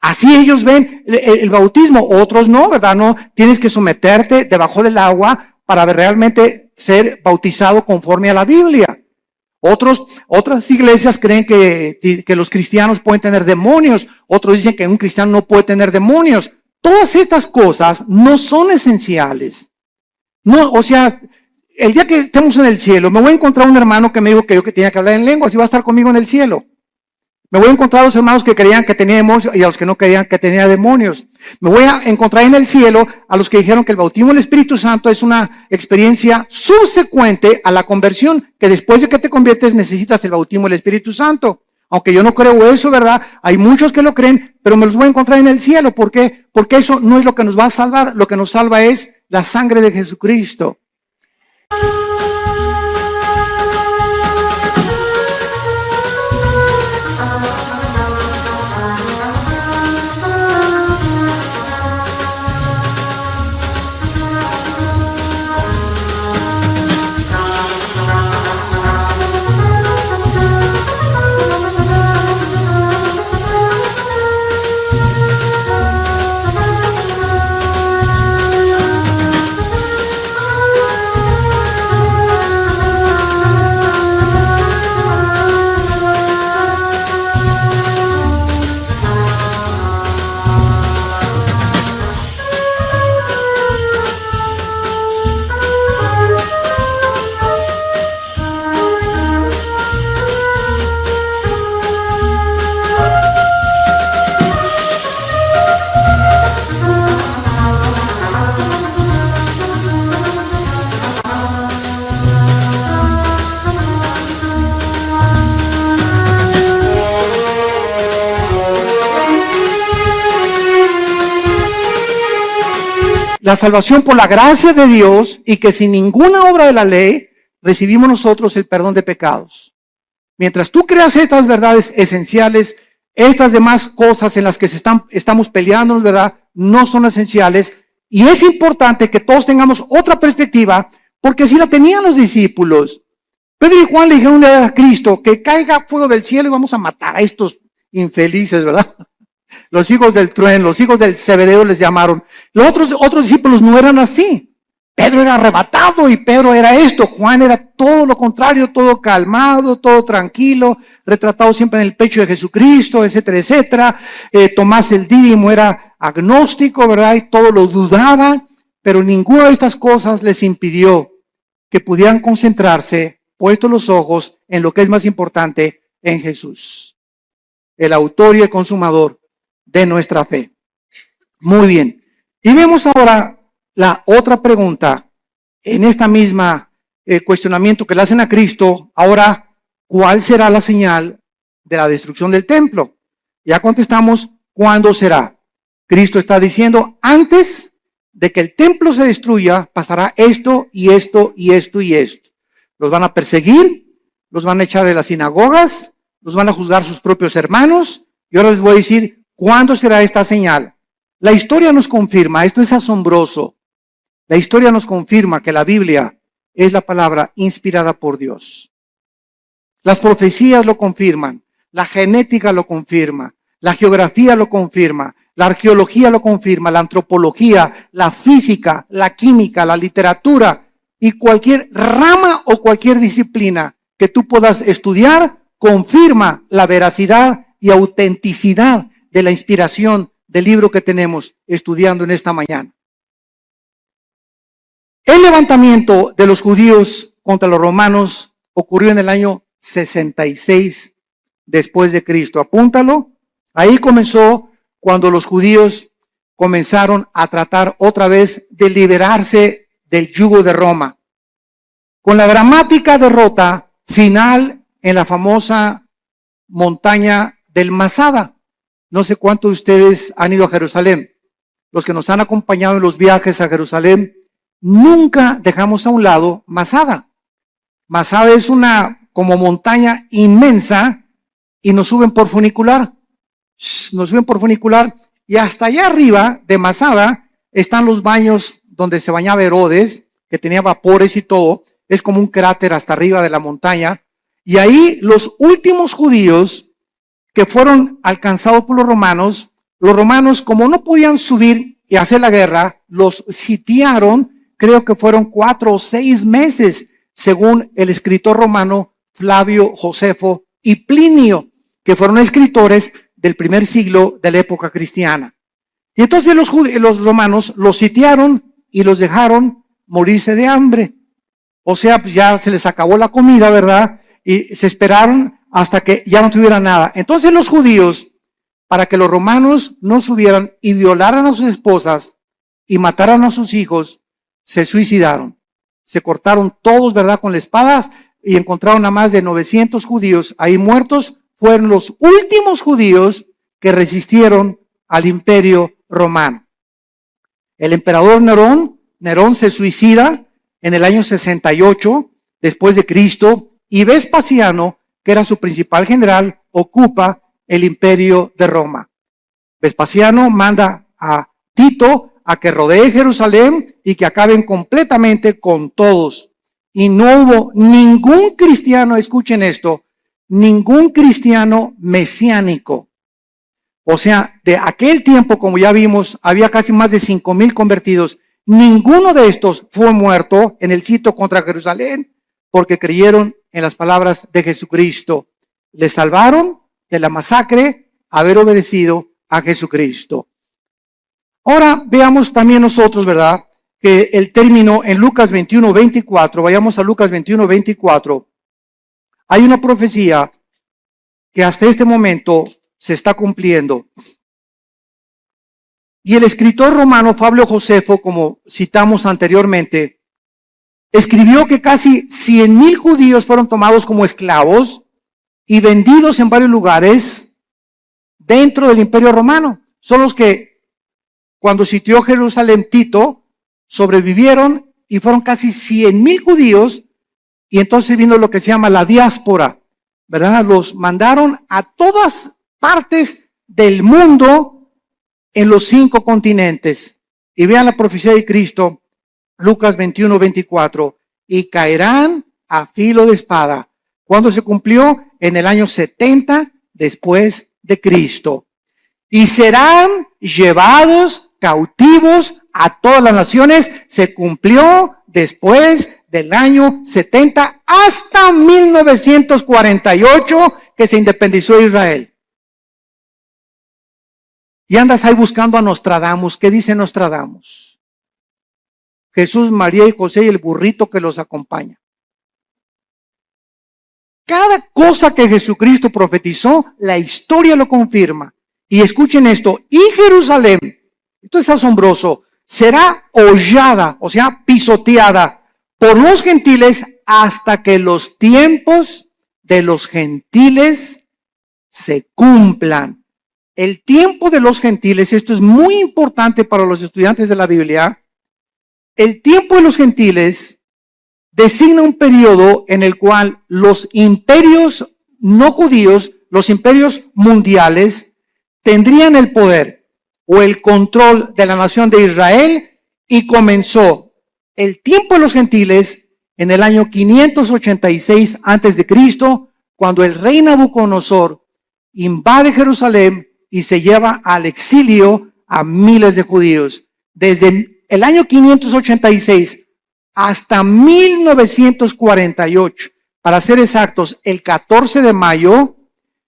Así ellos ven el bautismo. Otros no, ¿verdad? No, tienes que someterte debajo del agua para realmente ser bautizado conforme a la Biblia. Otras iglesias creen que los cristianos pueden tener demonios. Otros dicen que un cristiano no puede tener demonios. Todas estas cosas no son esenciales. No, o sea, el día que estemos en el cielo, me voy a encontrar un hermano que me dijo que yo que tenía que hablar en lenguas y va a estar conmigo en el cielo. Me voy a encontrar a los hermanos que creían que tenía demonios y a los que no creían que tenía demonios. Me voy a encontrar en el cielo a los que dijeron que el bautismo del Espíritu Santo es una experiencia subsecuente a la conversión, que después de que te conviertes necesitas el bautismo del Espíritu Santo. Aunque yo no creo eso, ¿verdad? Hay muchos que lo creen, pero me los voy a encontrar en el cielo. ¿Por qué? Porque eso no es lo que nos va a salvar. Lo que nos salva es la sangre de Jesucristo. La salvación por la gracia de Dios, y que sin ninguna obra de la ley recibimos nosotros el perdón de pecados. Mientras tú creas estas verdades esenciales, Estas demás cosas en las que estamos peleando, ¿verdad? No son esenciales. Y es importante que todos tengamos otra perspectiva, porque así la tenían los discípulos. Pedro y Juan le dijeron a Cristo que caiga fuego del cielo y vamos a matar a estos infelices, ¿verdad? Los hijos del trueno, los hijos del Zebedeo les llamaron. Los otros discípulos no eran así. Pedro era arrebatado y Pedro era esto. Juan era todo lo contrario, todo calmado, todo tranquilo, retratado siempre en el pecho de Jesucristo, etcétera, etcétera. Tomás el Dídimo era agnóstico, ¿verdad? Y todo lo dudaba, pero ninguna de estas cosas les impidió que pudieran concentrarse, puestos los ojos en lo que es más importante, en Jesús, el autor y el consumador de nuestra fe. Muy bien. Y vemos ahora la otra pregunta en esta misma cuestionamiento que le hacen a Cristo. Ahora, ¿cuál será la señal de la destrucción del templo? Ya contestamos, ¿cuándo será? Cristo está diciendo, antes de que el templo se destruya, pasará esto y esto y esto y esto. Los van a perseguir, los van a echar de las sinagogas, los van a juzgar sus propios hermanos. Y ahora les voy a decir, ¿cuándo será esta señal? La historia nos confirma, esto es asombroso. La historia nos confirma que la Biblia es la palabra inspirada por Dios. Las profecías lo confirman, la genética lo confirma, la geografía lo confirma, la arqueología lo confirma, la antropología, la física, la química, la literatura y cualquier rama o cualquier disciplina que tú puedas estudiar confirma la veracidad y autenticidad de la inspiración del libro que tenemos estudiando en esta mañana. El levantamiento de los judíos contra los romanos ocurrió en el año 66 después de Cristo. Apúntalo. Ahí comenzó cuando los judíos comenzaron a tratar otra vez de liberarse del yugo de Roma. Con la dramática derrota final en la famosa montaña del Masada. No sé cuántos de ustedes han ido a Jerusalén. Los que nos han acompañado en los viajes a Jerusalén, nunca dejamos a un lado Masada. Masada es una como montaña inmensa y nos suben por funicular. Nos suben por funicular y hasta allá arriba de Masada están los baños donde se bañaba Herodes, que tenía vapores y todo. Es como un cráter hasta arriba de la montaña. Y ahí los últimos judíos que fueron alcanzados por los romanos como no podían subir y hacer la guerra, los sitiaron. Creo que fueron 4 o 6 meses, según el escritor romano Flavio Josefo y Plinio, que fueron escritores del primer siglo de la época cristiana. Y entonces los romanos los sitiaron y los dejaron morirse de hambre. O sea, pues ya se les acabó la comida, ¿verdad? Y se esperaron hasta que ya no tuvieran nada. Entonces los judíos, para que los romanos no subieran y violaran a sus esposas y mataran a sus hijos, se suicidaron. Se cortaron todos, ¿verdad?, con la espada y encontraron a más de 900 judíos ahí muertos. Fueron los últimos judíos que resistieron al imperio romano. El emperador Nerón se suicida en el año 68 después de Cristo y Vespasiano, que era su principal general, ocupa el imperio de Roma. Vespasiano manda a Tito a que rodee Jerusalén y que acaben completamente con todos. Y no hubo ningún cristiano, escuchen esto, ningún cristiano mesiánico. O sea, de aquel tiempo, como ya vimos, había casi más de 5,000 convertidos. Ninguno de estos fue muerto en el sitio contra Jerusalén porque creyeron en las palabras de Jesucristo. Les salvaron de la masacre haber obedecido a Jesucristo. Ahora veamos también nosotros, ¿verdad?, que el término en Lucas 21:24, vayamos a Lucas 21:24, hay una profecía que hasta este momento se está cumpliendo. Y el escritor romano Flavio Josefo, como citamos anteriormente, escribió que casi 100,000 judíos fueron tomados como esclavos y vendidos en varios lugares dentro del imperio romano. Son los que cuando sitió Jerusalén Tito, sobrevivieron y fueron casi 100,000 judíos y entonces vino lo que se llama la diáspora, ¿verdad? Los mandaron a todas partes del mundo en los 5 continentes. Y vean la profecía de Cristo, Lucas 21:24. Y caerán a filo de espada. ¿Cuándo se cumplió? En el año 70 después de Cristo. Y serán llevados cautivos a todas las naciones. Se cumplió después del año 70 hasta 1948 que se independizó Israel. Y andas ahí buscando a Nostradamus. ¿Qué dice Nostradamus? Jesús, María y José y el burrito que los acompaña. Cada cosa que Jesucristo profetizó, la historia lo confirma. Y escuchen esto, y Jerusalén, esto es asombroso, será hollada, o sea, pisoteada por los gentiles hasta que los tiempos de los gentiles se cumplan. El tiempo de los gentiles, esto es muy importante para los estudiantes de la Biblia. El tiempo de los gentiles designa un periodo en el cual los imperios no judíos, los imperios mundiales, tendrían el poder o el control de la nación de Israel, y comenzó el tiempo de los gentiles en el año 586 antes de Cristo, cuando el rey Nabucodonosor invade Jerusalén y se lleva al exilio a miles de judíos. Desde el año 586 hasta 1948, para ser exactos, el 14 de mayo,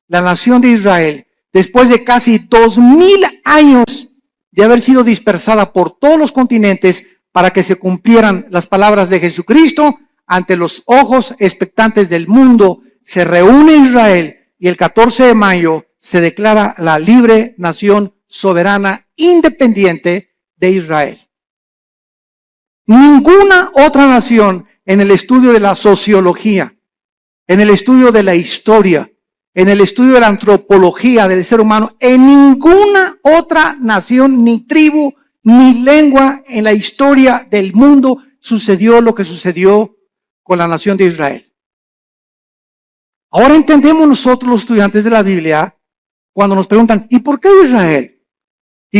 la nación de Israel, después de casi 2000 años de haber sido dispersada por todos los continentes para que se cumplieran las palabras de Jesucristo, ante los ojos expectantes del mundo, se reúne Israel y el 14 de mayo se declara la libre nación soberana independiente de Israel. Ninguna otra nación en el estudio de la sociología, en el estudio de la historia, en el estudio de la antropología del ser humano, en ninguna otra nación, ni tribu, ni lengua en la historia del mundo sucedió lo que sucedió con la nación de Israel. Ahora entendemos nosotros los estudiantes de la Biblia cuando nos preguntan, ¿y por qué Israel? Y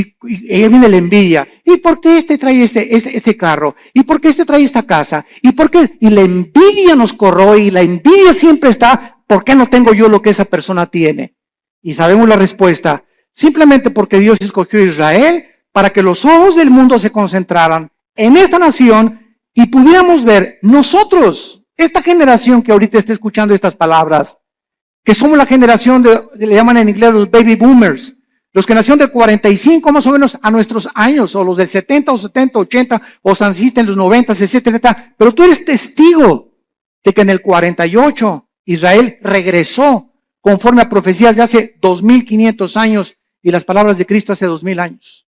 ahí viene la envidia. ¿Y por qué este trae este carro? ¿Y por qué este trae esta casa? ¿Y por qué? Y la envidia nos corroe, y la envidia siempre está, ¿por qué no tengo yo lo que esa persona tiene? Y sabemos la respuesta, simplemente porque Dios escogió a Israel para que los ojos del mundo se concentraran en esta nación y pudiéramos ver nosotros, esta generación que ahorita está escuchando estas palabras, que somos la generación le llaman en inglés los baby boomers, los que nacieron del 45 más o menos a nuestros años, o los del 70 o 70, 80, o naciste en los 90, etcétera. Pero tú eres testigo de que en el 48 Israel regresó conforme a profecías de hace 2500 años y las palabras de Cristo hace 2000 años.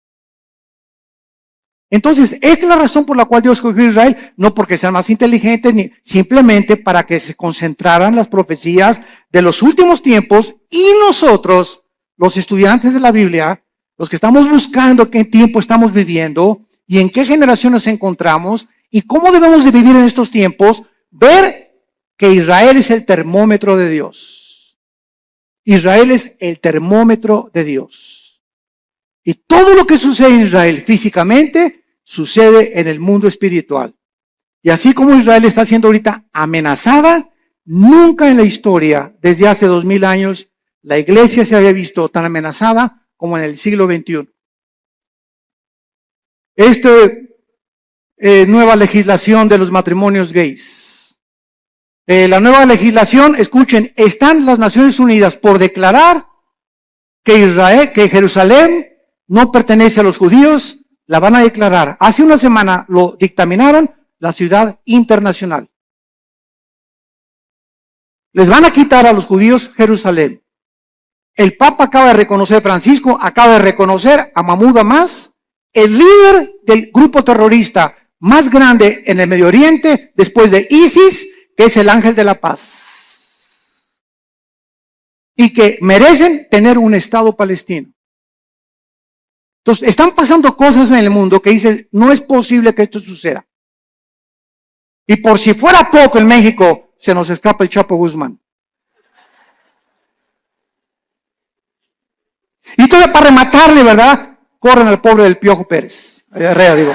Entonces, esta es la razón por la cual Dios escogió a Israel, no porque sean más inteligentes, ni simplemente para que se concentraran las profecías de los últimos tiempos, y nosotros, los estudiantes de la Biblia, los que estamos buscando qué tiempo estamos viviendo y en qué generación nos encontramos y cómo debemos de vivir en estos tiempos, ver que Israel es el termómetro de Dios. Israel es el termómetro de Dios. Y todo lo que sucede en Israel físicamente sucede en el mundo espiritual. Y así como Israel está siendo ahorita amenazada, nunca en la historia, desde hace 2000 años, la iglesia se había visto tan amenazada como en el siglo XXI. Nueva legislación de los matrimonios gays. La nueva legislación, escuchen, están las Naciones Unidas por declarar que Jerusalén no pertenece a los judíos, la van a declarar. Hace una semana lo dictaminaron la ciudad internacional. Les van a quitar a los judíos Jerusalén. El Papa acaba de reconocer, Francisco acaba de reconocer a Mahmoud Abbas, el líder del grupo terrorista más grande en el Medio Oriente, después de ISIS, que es el ángel de la paz. Y que merecen tener un Estado palestino. Entonces, están pasando cosas en el mundo que dicen, no es posible que esto suceda. Y por si fuera poco en México, se nos escapa el Chapo Guzmán. Y todavía para rematarle, ¿verdad? Corren al pobre del Piojo Pérez. Herrera, digo.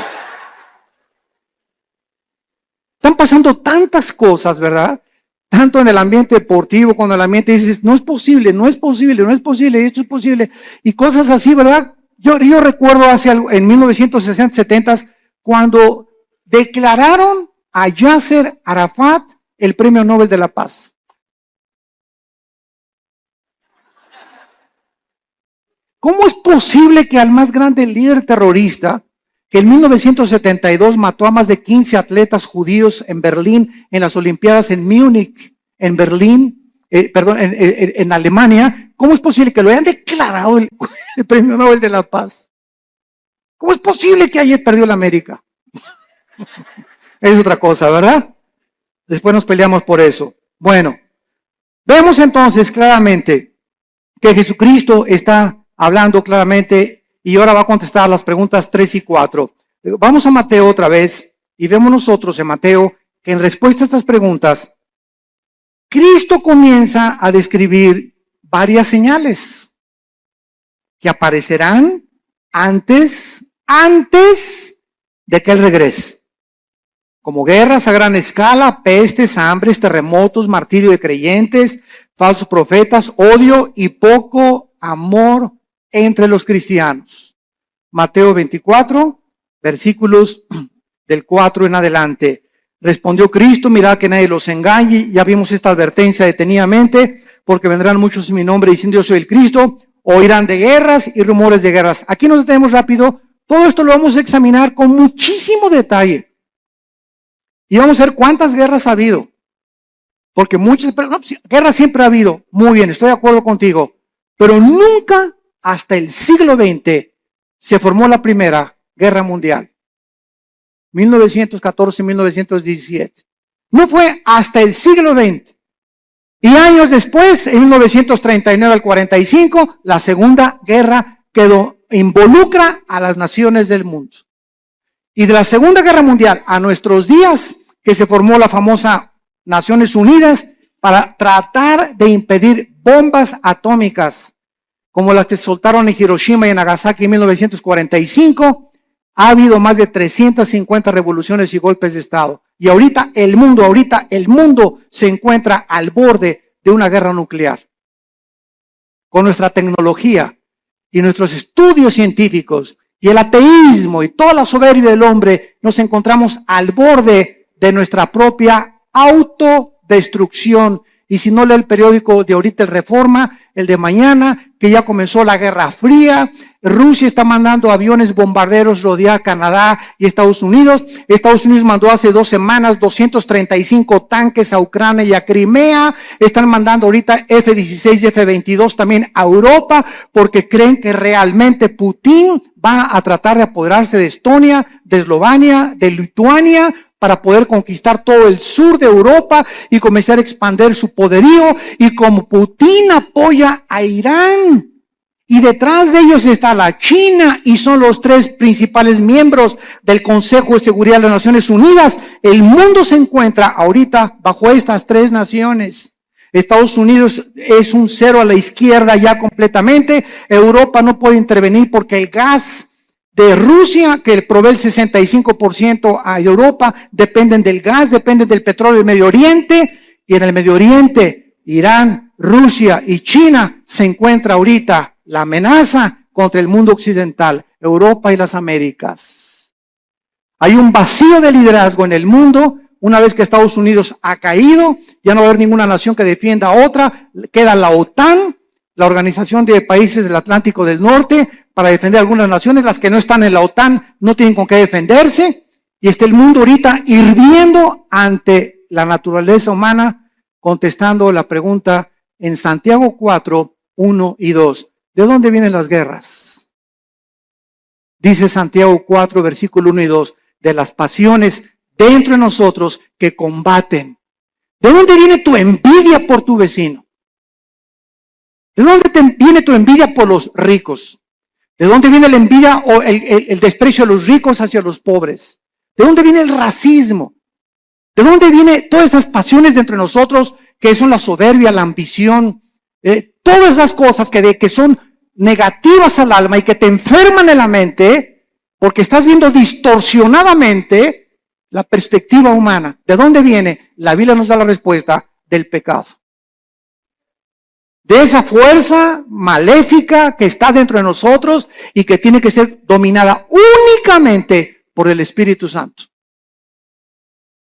Están pasando tantas cosas, ¿verdad? Tanto en el ambiente deportivo, cuando el ambiente dices, no es posible, no es posible, no es posible, esto es posible. Y cosas así, ¿verdad? Yo recuerdo en 1960, 70, cuando declararon a Yasser Arafat el Premio Nobel de la Paz. ¿Cómo es posible que al más grande líder terrorista, que en 1972 mató a más de 15 atletas judíos en Berlín, en las Olimpiadas en Múnich, en Berlín, en Alemania, ¿cómo es posible que lo hayan declarado el Premio Nobel de la Paz? ¿Cómo es posible que ayer perdió la América? Es otra cosa, ¿verdad? Después nos peleamos por eso. Bueno, vemos entonces claramente que Jesucristo está hablando claramente y ahora va a contestar las preguntas 3 y 4. Vamos a Mateo otra vez y vemos nosotros en Mateo que en respuesta a estas preguntas, Cristo comienza a describir varias señales que aparecerán antes de que Él regrese. Como guerras a gran escala, pestes, hambres, terremotos, martirio de creyentes, falsos profetas, odio y poco amor entre los cristianos. Mateo 24, versículos del 4 en adelante. Respondió Cristo, mirad que nadie los engañe. Ya vimos esta advertencia detenidamente, porque vendrán muchos en mi nombre diciendo yo soy el Cristo, oirán de guerras y rumores de guerras. Aquí nos detenemos rápido. Todo esto lo vamos a examinar con muchísimo detalle. Y vamos a ver cuántas guerras ha habido. Porque guerras siempre ha habido. Muy bien, estoy de acuerdo contigo. Pero nunca hasta el siglo XX se formó la Primera Guerra Mundial. 1914-1917. No fue hasta el siglo XX. Y años después, en 1939 al 45, la Segunda Guerra involucra a las naciones del mundo. Y de la Segunda Guerra Mundial a nuestros días, que se formó la famosa Naciones Unidas para tratar de impedir bombas atómicas como las que soltaron en Hiroshima y en Nagasaki en 1945, ha habido más de 350 revoluciones y golpes de Estado. Y ahorita el mundo se encuentra al borde de una guerra nuclear. Con nuestra tecnología y nuestros estudios científicos y el ateísmo y toda la soberbia del hombre, nos encontramos al borde de nuestra propia autodestrucción. Y si no lee el periódico de ahorita, el Reforma, el de mañana, que ya comenzó la Guerra Fría, Rusia está mandando aviones bombarderos rodear Canadá y Estados Unidos. Estados Unidos mandó hace 2 semanas 235 tanques a Ucrania y a Crimea. Están mandando ahorita F-16 y F-22 también a Europa porque creen que realmente Putin va a tratar de apoderarse de Estonia, de Eslovenia, de Lituania, para poder conquistar todo el sur de Europa y comenzar a expandir su poderío. Y como Putin apoya a Irán, y detrás de ellos está la China, y son los 3 principales miembros del Consejo de Seguridad de las Naciones Unidas, el mundo se encuentra ahorita bajo estas 3 naciones. Estados Unidos es un cero a la izquierda ya completamente. Europa no puede intervenir porque el gas de Rusia, que provee el 65% a Europa, dependen del gas, dependen del petróleo del Medio Oriente, y en el Medio Oriente, Irán, Rusia y China se encuentra ahorita la amenaza contra el mundo occidental, Europa y las Américas. Hay un vacío de liderazgo en el mundo. Una vez que Estados Unidos ha caído, ya no va a haber ninguna nación que defienda a otra, queda la OTAN, la Organización de Países del Atlántico del Norte, para defender a algunas naciones. Las que no están en la OTAN no tienen con qué defenderse, y está el mundo ahorita hirviendo ante la naturaleza humana, contestando la pregunta en Santiago 4, 1 y 2. ¿De dónde vienen las guerras? Dice Santiago 4, versículo 1 y 2, de las pasiones dentro de nosotros que combaten. ¿De dónde viene tu envidia por tu vecino? ¿De dónde viene tu envidia por los ricos? ¿De dónde viene la envidia o el desprecio de los ricos hacia los pobres? ¿De dónde viene el racismo? ¿De dónde vienen todas esas pasiones de entre nosotros que son la soberbia, la ambición? Todas esas cosas que son negativas al alma y que te enferman en la mente, porque estás viendo distorsionadamente la perspectiva humana. ¿De dónde viene? La Biblia nos da la respuesta: del pecado. De esa fuerza maléfica que está dentro de nosotros y que tiene que ser dominada únicamente por el Espíritu Santo.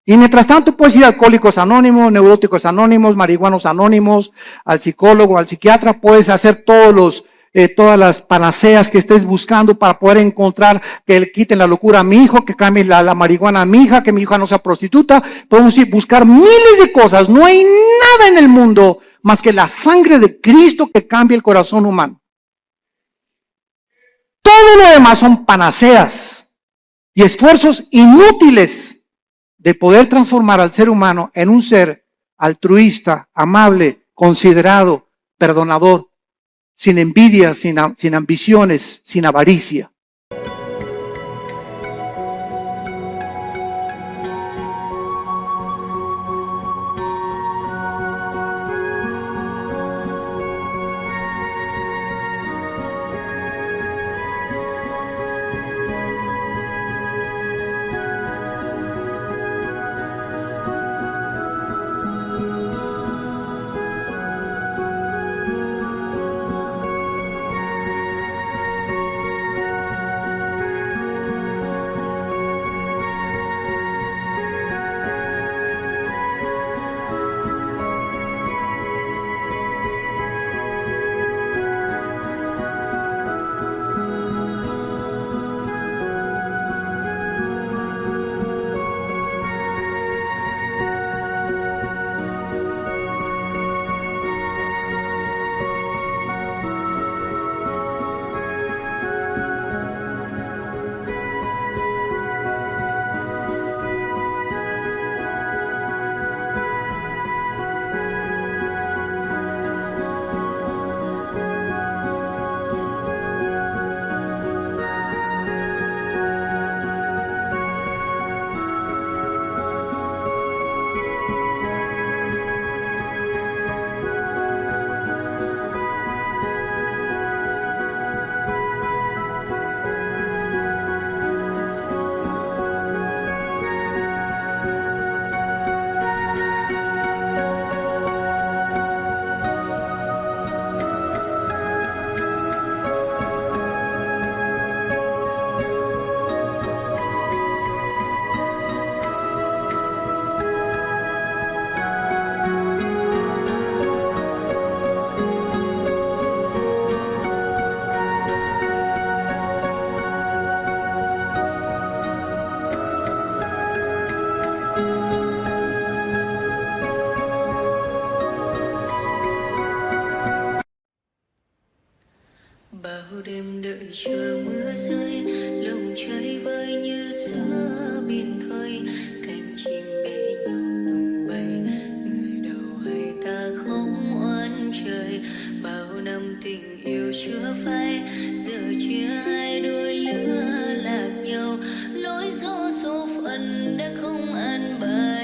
Y mientras tanto puedes ir a Alcohólicos Anónimos, Neuróticos Anónimos, Marihuanos Anónimos, al psicólogo, al psiquiatra, puedes hacer todas las panaceas que estés buscando para poder encontrar que le quiten la locura a mi hijo, que cambie la marihuana a mi hija, que mi hija no sea prostituta. Podemos ir buscar miles de cosas. No hay nada en el mundo más que la sangre de Cristo que cambie el corazón humano. Todo lo demás son panaceas y esfuerzos inútiles de poder transformar al ser humano en un ser altruista, amable, considerado, perdonador, sin envidia, sin ambiciones, sin avaricia. Bao đêm đợi chờ mưa rơi, lòng trời vơi như giữa biển khơi, cánh chim bé nhỏ tung bay, người đầu hay ta không oán trời. Bao năm tình yêu chưa phai, giờ chia hai đôi lứa lạc nhau, lối gió số phận đã không an bài.